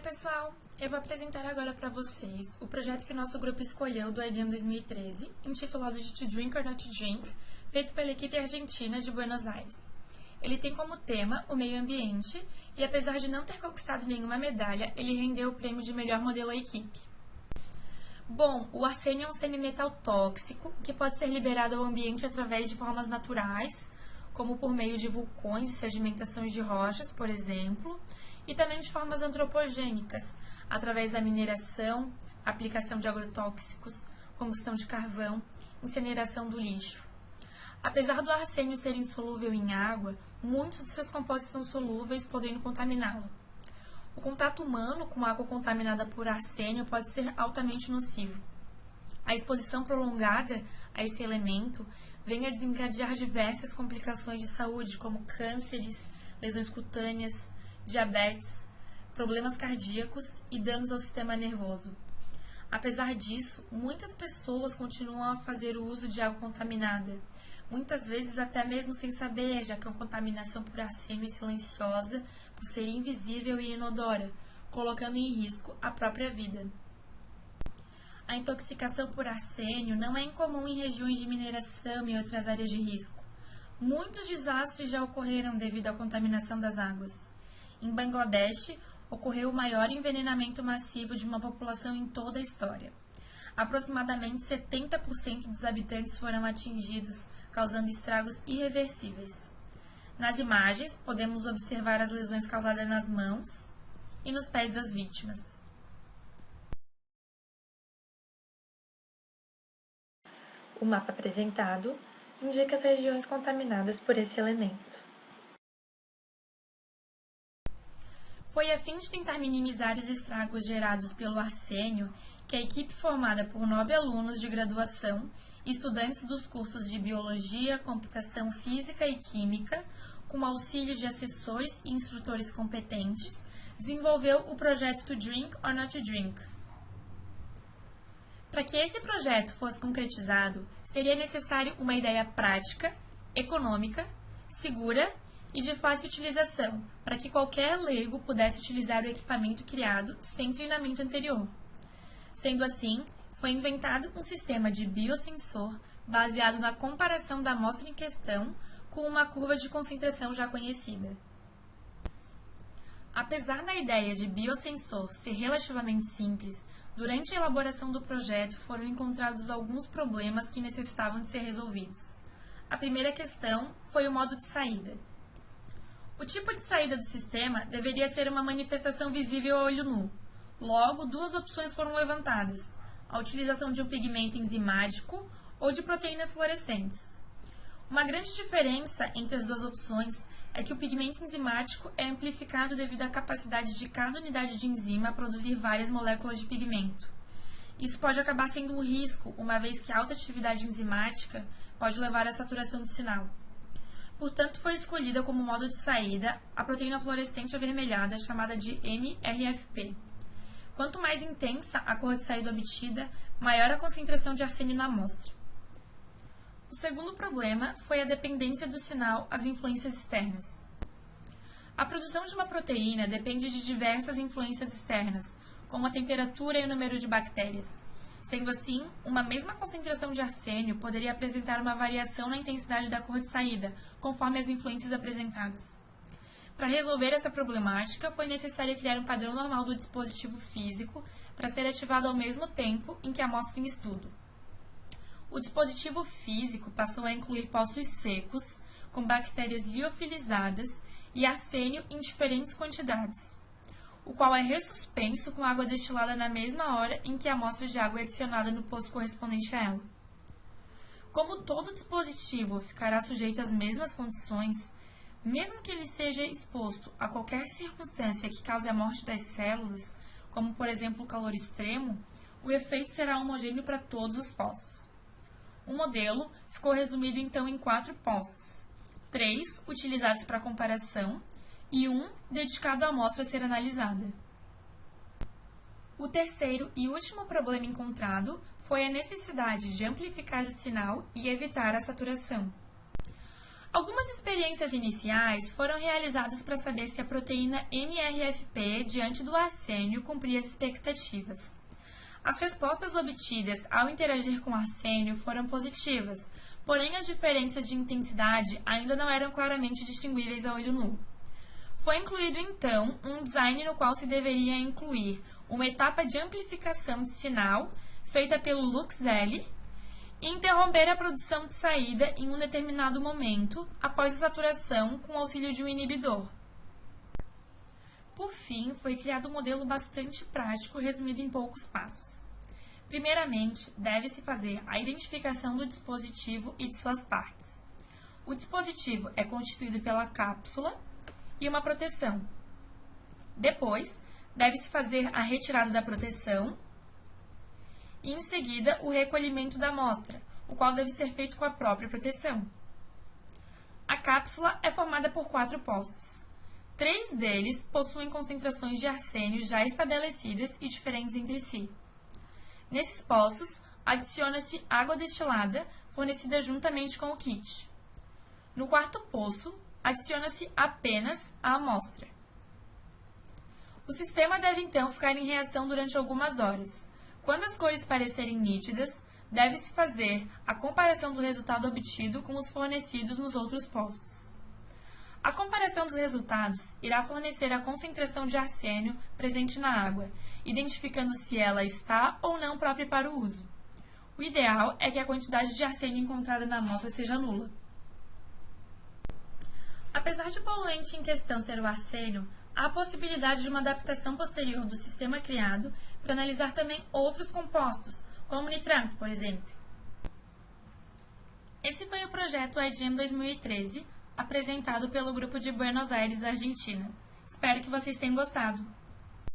pessoal! Eu vou apresentar agora para vocês o projeto que o nosso grupo escolheu do EDM 2013, intitulado de To Drink or Not to Drink, feito pela equipe argentina de Buenos Aires. Ele tem como tema o meio ambiente e, apesar de não ter conquistado nenhuma medalha, ele rendeu o prêmio de melhor modelo à equipe. Bom, o arsênio é um semimetal tóxico que pode ser liberado ao ambiente através de formas naturais, como por meio de vulcões e sedimentações de rochas, por exemplo, e também de formas antropogênicas, através da mineração, aplicação de agrotóxicos, combustão de carvão, incineração do lixo. Apesar do arsênio ser insolúvel em água, muitos de seus compostos são solúveis, podendo contaminá-lo. O contato humano com água contaminada por arsênio pode ser altamente nocivo. A exposição prolongada a esse elemento vem a desencadear diversas complicações de saúde, como cânceres, lesões cutâneas, diabetes, problemas cardíacos e danos ao sistema nervoso. Apesar disso, muitas pessoas continuam a fazer o uso de água contaminada, muitas vezes até mesmo sem saber, já que a contaminação por arsênio é silenciosa, por ser invisível e inodora, colocando em risco a própria vida. A intoxicação por arsênio não é incomum em regiões de mineração e outras áreas de risco. Muitos desastres já ocorreram devido à contaminação das águas. Em Bangladesh, ocorreu o maior envenenamento massivo de uma população em toda a história. Aproximadamente 70% dos habitantes foram atingidos, causando estragos irreversíveis. Nas imagens, podemos observar as lesões causadas nas mãos e nos pés das vítimas. O mapa apresentado indica as regiões contaminadas por esse elemento. Foi a fim de tentar minimizar os estragos gerados pelo arsênio que a equipe formada por 9 alunos de graduação e estudantes dos cursos de Biologia, Computação Física e Química, com auxílio de assessores e instrutores competentes, desenvolveu o projeto To Drink or Not to Drink. Para que esse projeto fosse concretizado, seria necessário uma ideia prática, econômica, segura e de fácil utilização, para que qualquer leigo pudesse utilizar o equipamento criado sem treinamento anterior. Sendo assim, foi inventado um sistema de biosensor baseado na comparação da amostra em questão com uma curva de concentração já conhecida. Apesar da ideia de biosensor ser relativamente simples, durante a elaboração do projeto foram encontrados alguns problemas que necessitavam de ser resolvidos. A primeira questão foi o modo de saída. O tipo de saída do sistema deveria ser uma manifestação visível a olho nu. Logo, duas opções foram levantadas: a utilização de um pigmento enzimático ou de proteínas fluorescentes. Uma grande diferença entre as duas opções é que o pigmento enzimático é amplificado devido à capacidade de cada unidade de enzima a produzir várias moléculas de pigmento. Isso pode acabar sendo um risco, uma vez que a alta atividade enzimática pode levar à saturação do sinal. Portanto, foi escolhida como modo de saída a proteína fluorescente avermelhada, chamada de MRFP. Quanto mais intensa a cor de saída obtida, maior a concentração de arsênio na amostra. O segundo problema foi a dependência do sinal às influências externas. A produção de uma proteína depende de diversas influências externas, como a temperatura e o número de bactérias. Sendo assim, uma mesma concentração de arsênio poderia apresentar uma variação na intensidade da cor de saída, conforme as influências apresentadas. Para resolver essa problemática, foi necessário criar um padrão normal do dispositivo físico para ser ativado ao mesmo tempo em que a amostra em estudo. O dispositivo físico passou a incluir poços secos, com bactérias liofilizadas e arsênio em diferentes quantidades, o qual é ressuspenso com água destilada na mesma hora em que a amostra de água é adicionada no poço correspondente a ela. Como todo dispositivo ficará sujeito às mesmas condições, mesmo que ele seja exposto a qualquer circunstância que cause a morte das células, como por exemplo o calor extremo, o efeito será homogêneo para todos os poços. O modelo ficou resumido então em 4 poços, 3 utilizados para comparação e 1 dedicado à amostra a ser analisada. O terceiro e último problema encontrado foi a necessidade de amplificar o sinal e evitar a saturação. Algumas experiências iniciais foram realizadas para saber se a proteína NRFP diante do arsênio cumpria as expectativas. As respostas obtidas ao interagir com arsênio foram positivas, porém as diferenças de intensidade ainda não eram claramente distinguíveis a olho nu. Foi incluído então um design no qual se deveria incluir uma etapa de amplificação de sinal feita pelo Lux-L e interromper a produção de saída em um determinado momento após a saturação com o auxílio de um inibidor. Por fim, foi criado um modelo bastante prático resumido em poucos passos. Primeiramente, deve-se fazer a identificação do dispositivo e de suas partes. O dispositivo é constituído pela cápsula e uma proteção. Depois, deve-se fazer a retirada da proteção e, em seguida, o recolhimento da amostra, o qual deve ser feito com a própria proteção. A cápsula é formada por 4 poços. 3 deles possuem concentrações de arsênio já estabelecidas e diferentes entre si. Nesses poços, adiciona-se água destilada, fornecida juntamente com o kit. No 4º poço, adiciona-se apenas a amostra. O sistema deve então ficar em reação durante algumas horas. Quando as cores parecerem nítidas, deve-se fazer a comparação do resultado obtido com os fornecidos nos outros poços. A comparação dos resultados irá fornecer a concentração de arsênio presente na água, identificando se ela está ou não própria para o uso. O ideal é que a quantidade de arsênio encontrada na amostra seja nula. Apesar de o poluente em questão ser o arsênio, há a possibilidade de uma adaptação posterior do sistema criado para analisar também outros compostos, como nitrato, por exemplo. Esse foi o projeto IGEM 2013, apresentado pelo grupo de Buenos Aires, Argentina. Espero que vocês tenham gostado.